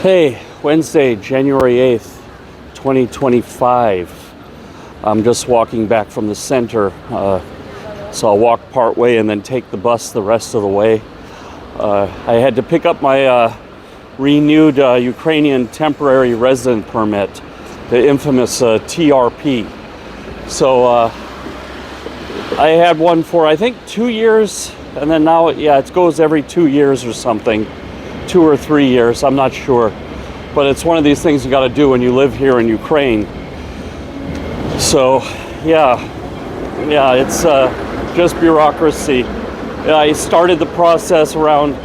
Hey, Wednesday, January 8th, 2025. I'm just walking back from the center, so I'll walk part way and then take the bus the rest of the way. I had to pick up my renewed Ukrainian temporary resident permit, the infamous TRP. So I had one for, I think, 2 years, and then now, it goes every 2 years or something. 2 or 3 years, I'm not sure. But it's one of these things you got to do when you live here in Ukraine. So, it's just bureaucracy. I started the process around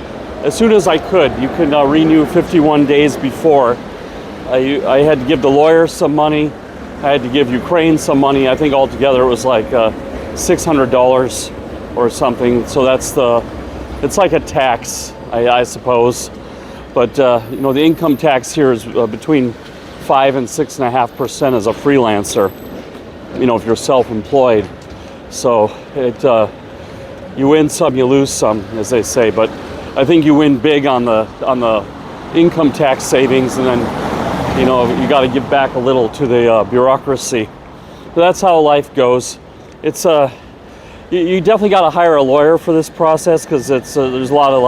as soon as I could. You can renew 51 days before. I had to give the lawyer some money. I had to give Ukraine some money. I think altogether it was like $600 or something. So it's like a tax, I suppose. But the income tax here is between 5 and 6.5% as a freelancer. If you're self-employed. So you win some, you lose some, as they say. But I think you win big on the income tax savings, and then you got to give back a little to the bureaucracy. But that's how life goes. It's you definitely got to hire a lawyer for this process, because there's a lot of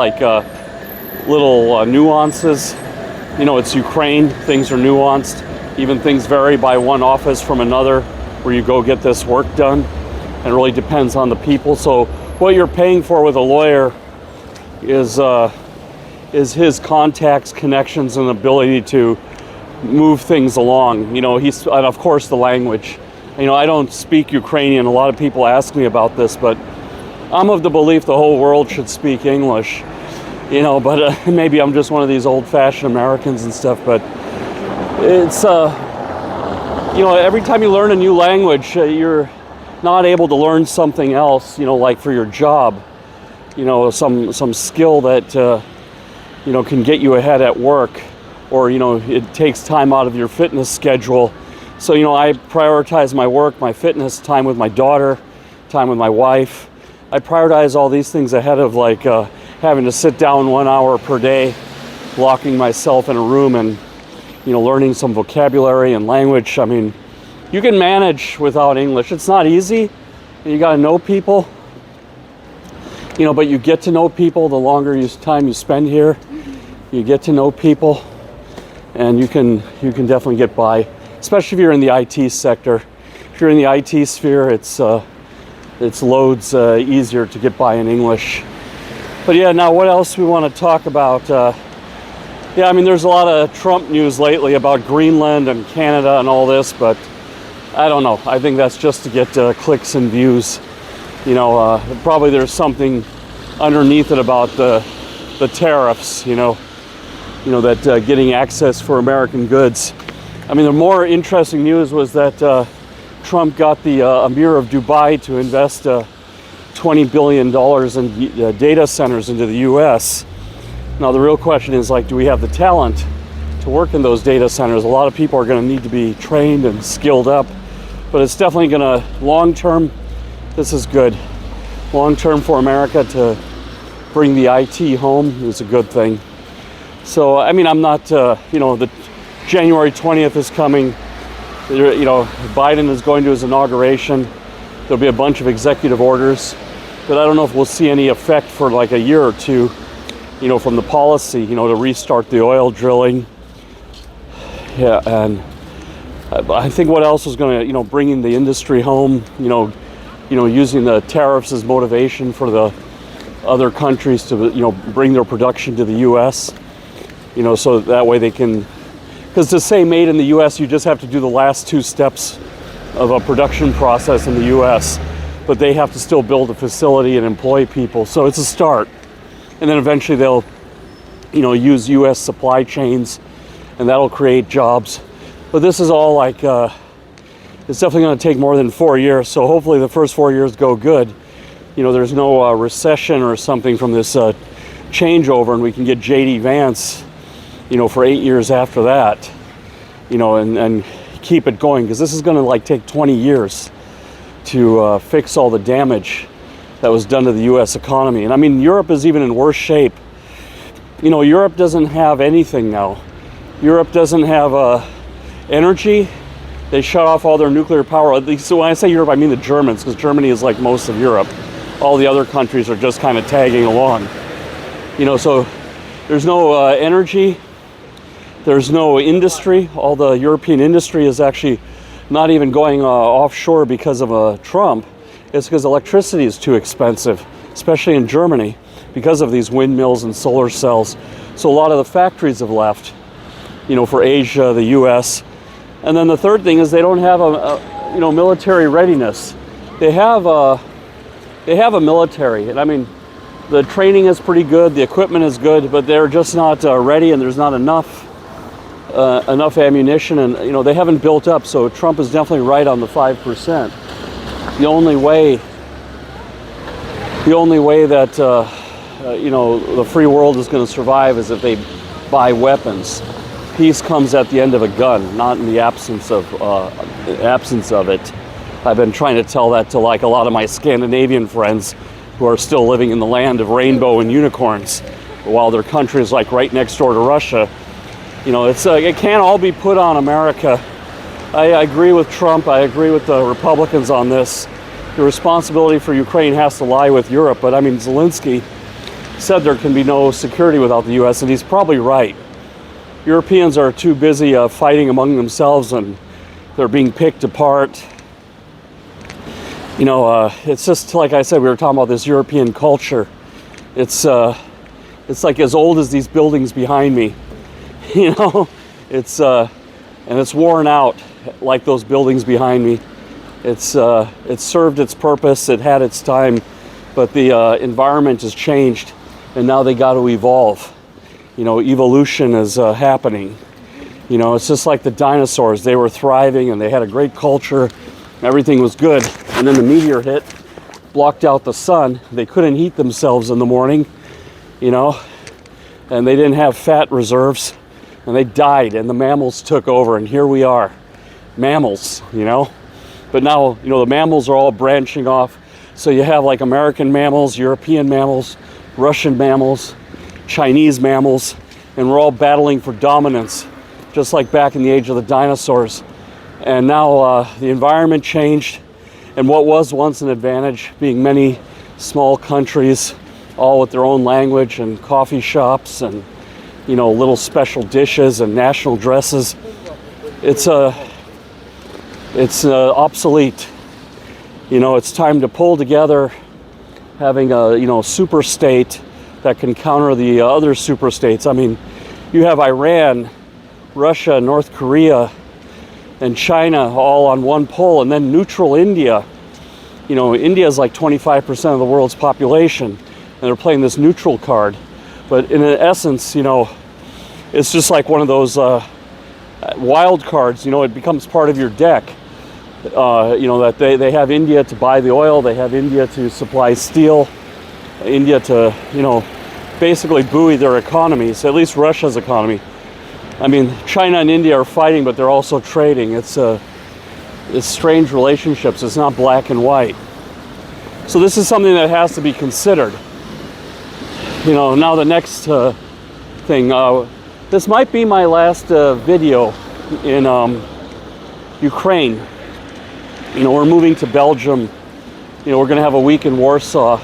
little nuances. It's Ukraine. Things are nuanced. Even things vary by one office from another where you go get this work done. And it really depends on the people. So what you're paying for with a lawyer is his contacts, connections, and ability to move things along. And of course the language. I don't speak Ukrainian. A lot of people ask me about this, but I'm of the belief the whole world should speak English. But maybe I'm just one of these old-fashioned Americans and stuff. But it's every time you learn a new language, you're not able to learn something else. Like for your job. Some skill that can get you ahead at work, or it takes time out of your fitness schedule. So I prioritize my work, my fitness, time with my daughter, time with my wife. I prioritize all these things ahead of having to sit down 1 hour per day, locking myself in a room and learning some vocabulary and language. I mean, you can manage without English. It's not easy. You got to know people. But you get to know people the longer time you spend here. You get to know people, and you can definitely get by, especially if you're in the IT sector. If you're in the IT sphere, it's loads easier to get by in English. But now what else we want to talk about? There's a lot of Trump news lately about Greenland and Canada and all this, but I don't know. I think that's just to get clicks and views. Probably there's something underneath it about the tariffs, that getting access for American goods. The more interesting news was that Trump got the Emir of Dubai to invest $20 billion in data centers into the U.S. Now the real question is, do we have the talent to work in those data centers? A lot of people are going to need to be trained and skilled up, but it's definitely going to, long term, this is good. Long term for America to bring the IT home is a good thing. So, I'm not, the January 20th is coming. Biden is going to his inauguration. There'll be a bunch of executive orders, but I don't know if we'll see any effect for a year or two, from the policy, to restart the oil drilling. And I think what else is going to, bringing the industry home, using the tariffs as motivation for the other countries to, bring their production to the U.S., so that way they can, because to say made in the U.S., you just have to do the last 2 steps of a production process in the U.S., but they have to still build a facility and employ people. So it's a start. And then eventually they'll, use U.S. supply chains, and that'll create jobs. But this is all it's definitely going to take more than 4 years. So hopefully the first 4 years go good. There's no recession or something from this changeover, and we can get J.D. Vance, for 8 years after that, and keep it going, because this is going to take 20 years to fix all the damage that was done to the U.S. economy. And Europe is even in worse shape. Europe doesn't have anything now. Europe doesn't have energy. They shut off all their nuclear power. So when I say Europe, I mean the Germans, because Germany is like most of Europe. All the other countries are just kind of tagging along. So there's no energy. There's no industry. All the European industry is actually not even going offshore because of Trump. It's because electricity is too expensive, especially in Germany, because of these windmills and solar cells. So a lot of the factories have left, for Asia, the US. And then the third thing is they don't have a military readiness. They have a military, and I mean, the training is pretty good, the equipment is good, but they're just not ready, and there's not enough ammunition, and they haven't built up. So Trump is definitely right on the 5%. The only way that the free world is going to survive is if they buy weapons. Peace comes at the end of a gun, not in the absence of it. I've been trying to tell that to like a lot of my Scandinavian friends who are still living in the land of rainbow and unicorns, while their country is like right next door to Russia. It can't all be put on America. I agree with Trump. I agree with the Republicans on this. The responsibility for Ukraine has to lie with Europe. But I mean, Zelensky said there can be no security without the U.S., and he's probably right. Europeans are too busy fighting among themselves, and they're being picked apart. It's just like I said, we were talking about this European culture. It's like as old as these buildings behind me. It's and it's worn out like those buildings behind me. It's served its purpose. It had its time, but the environment has changed, and now they got to evolve. Evolution is happening. It's just like the dinosaurs. They were thriving and they had a great culture. Everything was good. And then the meteor hit, blocked out the sun. They couldn't heat themselves in the morning, and they didn't have fat reserves, and they died, and the mammals took over, and here we are. Mammals, But now, the mammals are all branching off. So you have like American mammals, European mammals, Russian mammals, Chinese mammals, and we're all battling for dominance, just like back in the age of the dinosaurs. And now the environment changed, and what was once an advantage, being many small countries, all with their own language and coffee shops and little special dishes and national dresses, it's obsolete. It's time to pull together, having a super state that can counter the other super states. I mean, you have Iran, Russia, North Korea, and China all on one pole, and then neutral India. India is like 25% of the world's population, and they're playing this neutral card. But in essence, it's just like one of those wild cards. It becomes part of your deck. That they have India to buy the oil, they have India to supply steel, India to, basically buoy their economies, at least Russia's economy. I mean, China and India are fighting, but they're also trading. It's strange relationships. It's not black and white. So this is something that has to be considered. Now the next thing, this might be my last video in Ukraine. We're moving to Belgium. We're going to have a week in Warsaw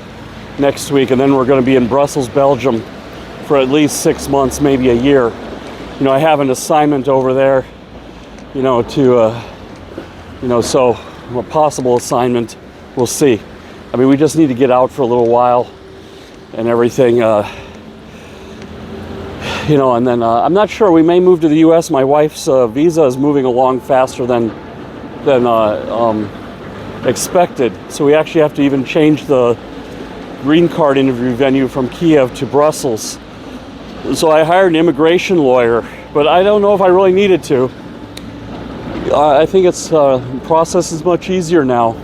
next week, and then we're going to be in Brussels, Belgium for at least 6 months, maybe a year. I have an assignment over there, so a possible assignment, we'll see. I mean, we just need to get out for a little while and everything, and then I'm not sure, we may move to the US. My wife's visa is moving along faster than expected, so we actually have to even change the green card interview venue from Kiev to Brussels. So I hired an immigration lawyer, but I don't know if I really needed to. I think the process is much easier now.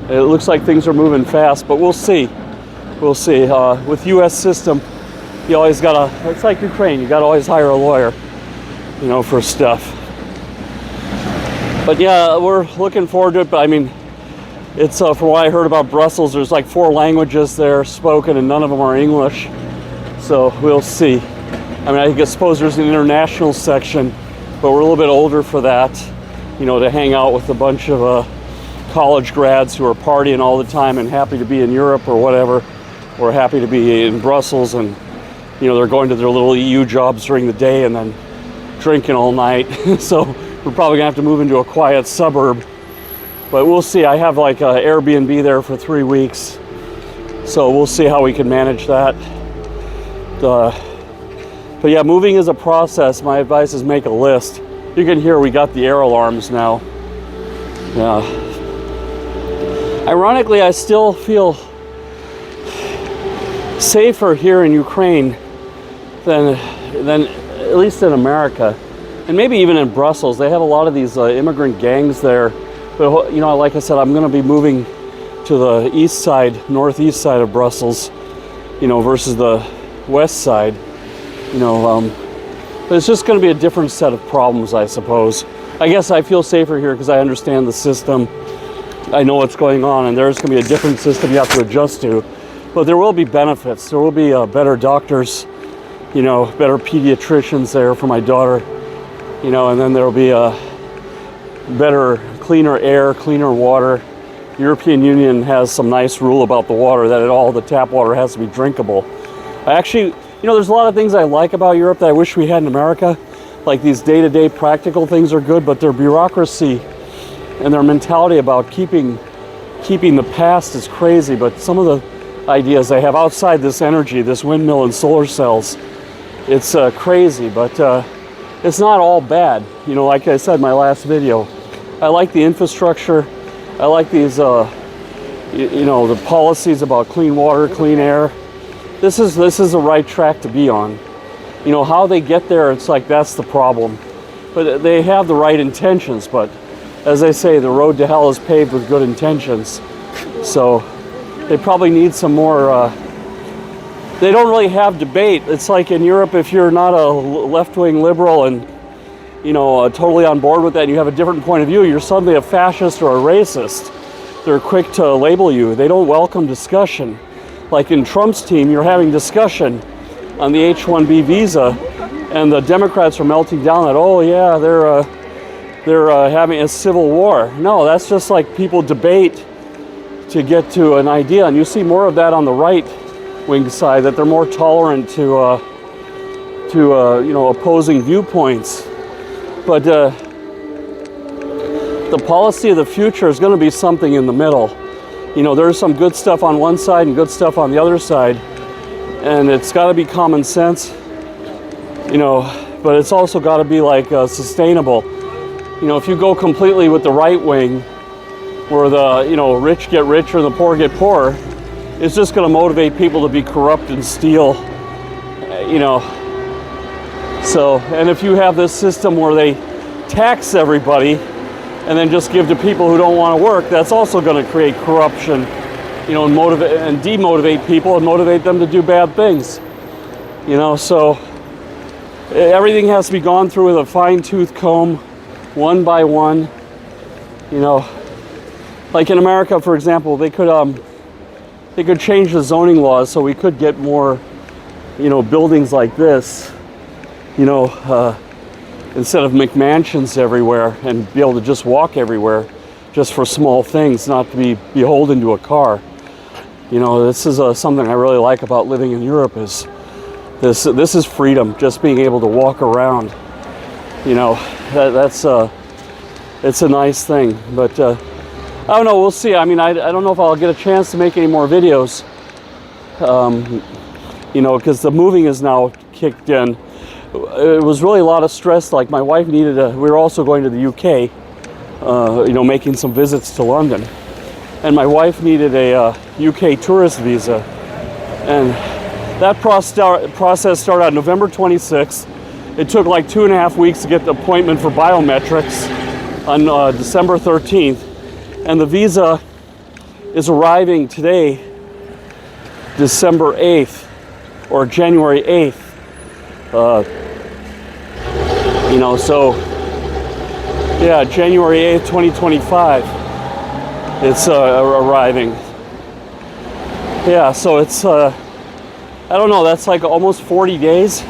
It looks like things are moving fast, but we'll see. We'll see. With U.S. system, you always gotta, it's like Ukraine, you gotta always hire a lawyer, for stuff. But yeah, we're looking forward to it. But I mean, it's from what I heard about Brussels, there's like 4 languages there spoken, and none of them are English. So we'll see. I mean, I suppose there's an international section, but we're a little bit older for that, you know, to hang out with a bunch of college grads who are partying all the time and happy to be in Europe or whatever, or happy to be in Brussels, and, you know, they're going to their little EU jobs during the day and then drinking all night. So we're probably gonna have to move into a quiet suburb, but we'll see. I have like an Airbnb there for 3 weeks, so we'll see how we can manage that. But yeah, moving is a process. My advice is make a list. You can hear we got the air alarms now. Yeah. Ironically, I still feel safer here in Ukraine than at least in America, and maybe even in Brussels. They have a lot of these immigrant gangs there. But you know, like I said, I'm going to be moving to the east side, northeast side of Brussels, you know, versus the west side. You know, but it's just going to be a different set of problems, I suppose. I guess I feel safer here because I understand the system. I know what's going on, and there's going to be a different system you have to adjust to. But there will be benefits. There will be better doctors, you know, better pediatricians there for my daughter, you know, and then there will be better, cleaner air, cleaner water. The European Union has some nice rule about the water, that all the tap water has to be drinkable. You know, there's a lot of things I like about Europe that I wish we had in America. Like these day-to-day practical things are good, but their bureaucracy and their mentality about keeping the past is crazy. But some of the ideas they have outside this energy, this windmill and solar cells, it's crazy, but it's not all bad. You know, like I said in my last video, I like the infrastructure. I like these, you know, the policies about clean water, clean air. This is the right track to be on. You know, how they get there, it's like that's the problem. But they have the right intentions, but as they say, the road to hell is paved with good intentions. So they probably need some more, they don't really have debate. It's like in Europe, if you're not a left-wing liberal and, you know, totally on board with that, and you have a different point of view, you're suddenly a fascist or a racist. They're quick to label you. They don't welcome discussion. Like in Trump's team, you're having discussion on the H-1B visa, and the Democrats are melting down that, oh yeah, they're having a civil war. No, that's just like people debate to get to an idea, and you see more of that on the right-wing side, that they're more tolerant to you know, opposing viewpoints. But the policy of the future is going to be something in the middle. You know, there's some good stuff on one side and good stuff on the other side, and it's got to be common sense, you know, but it's also got to be like sustainable. You know, if you go completely with the right wing, where the, you know, rich get richer and the poor get poorer, it's just going to motivate people to be corrupt and steal, you know. So, and if you have this system where they tax everybody and then just give to people who don't want to work, that's also going to create corruption, you know, and motivate and demotivate people and motivate them to do bad things. You know, so everything has to be gone through with a fine-tooth comb, one by one. You know, like in America, for example, they could change the zoning laws so we could get more, you know, buildings like this, you know, instead of McMansions everywhere, and be able to just walk everywhere just for small things, not to be beholden to a car. You know, this is something I really like about living in Europe, is this is freedom, just being able to walk around. You know, it's a nice thing. But I don't know, we'll see. I mean, I don't know if I'll get a chance to make any more videos, you know, because the moving is now kicked in. It was really a lot of stress. Like my wife needed we were also going to the UK, you know, making some visits to London. And my wife needed a UK tourist visa. And that process started on November 26th. It took like 2.5 weeks to get the appointment for biometrics on December 13th. And the visa is arriving today, December 8th, or January 8th. You know, so yeah, January 8th, 2025, it's arriving. Yeah, so it's I don't know, that's like almost 40 days.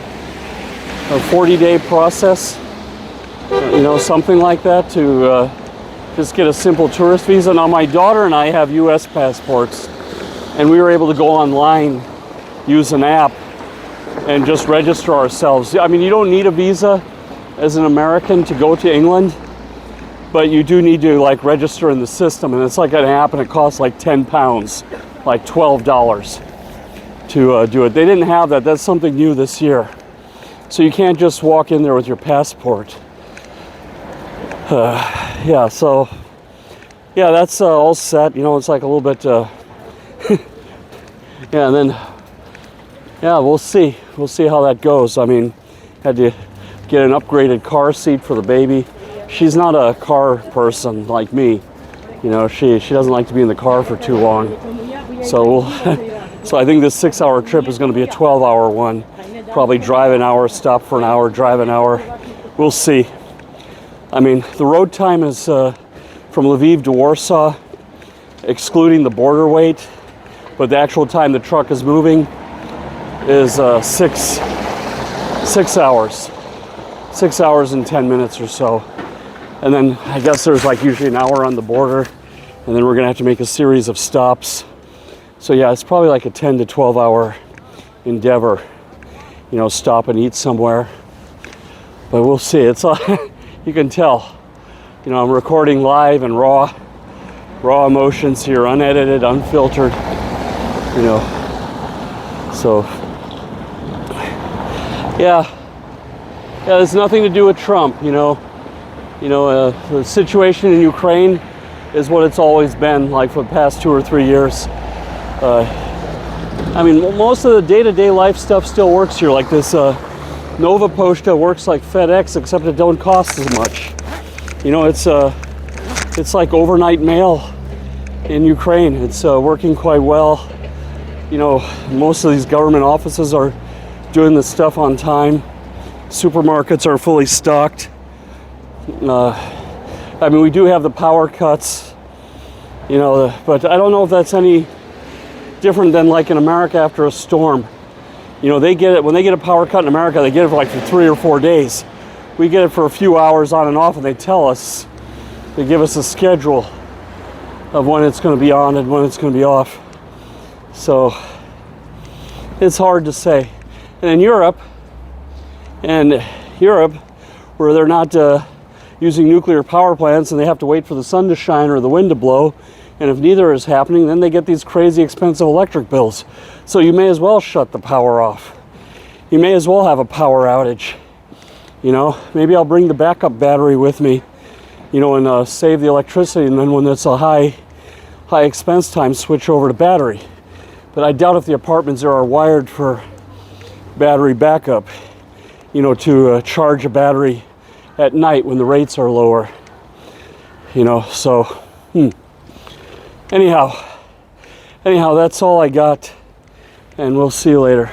a 40-day process, you know, something like that, to just get a simple tourist visa. Now my daughter and I have US passports, and we were able to go online, use an app, and just register ourselves. I mean, you don't need a visa as an American to go to England, but you do need to like register in the system, and it's like an app, and it costs like 10 pounds, like $12 to do it. They didn't have that. That's something new this year. So you can't just walk in there with your passport. Yeah, so yeah, that's all set. You know, it's like a little bit yeah, and then yeah, we'll see how that goes. I mean, had to get an upgraded car seat for the baby. She's not a car person like me, you know. She doesn't like to be in the car for too long. So so I think this 6-hour trip is going to be a 12-hour one. Probably drive an hour, stop for an hour, drive an hour. We'll see. I mean, the road time is from Lviv to Warsaw, excluding the border wait, but the actual time the truck is moving is 6 hours. 6 hours and 10 minutes or so. And then I guess there's like usually an hour on the border, and then we're gonna have to make a series of stops. So yeah, it's probably like a 10 to 12 hour endeavor, you know, stop and eat somewhere. But we'll see. It's you can tell, you know, I'm recording live and raw emotions here, unedited, unfiltered, you know. So yeah, there's nothing to do with Trump, you know. The situation in Ukraine is what it's always been like for the past 2 or 3 years. I mean, most of the day-to-day life stuff still works here. Like this Nova Poshta works like FedEx, except it don't cost as much. You know, it's like overnight mail in Ukraine. It's working quite well. You know, most of these government offices are doing this stuff on time. Supermarkets are fully stocked. I mean, we do have the power cuts, you know, but I don't know if that's any different than like in America after a storm. You know, they get it when they get a power cut in America, they get it for like for 3 or 4 days. We get it for a few hours on and off, and they tell us, they give us a schedule of when it's going to be on and when it's going to be off. So it's hard to say. And in Europe, where they're not using nuclear power plants and they have to wait for the sun to shine or the wind to blow, and if neither is happening, then they get these crazy expensive electric bills. So you may as well shut the power off. You may as well have a power outage. You know, maybe I'll bring the backup battery with me, you know, and save the electricity, and then when it's a high expense time, switch over to battery. But I doubt if the apartments there are wired for battery backup, you know, to charge a battery at night when the rates are lower, you know. So anyhow, that's all I got, and we'll see you later.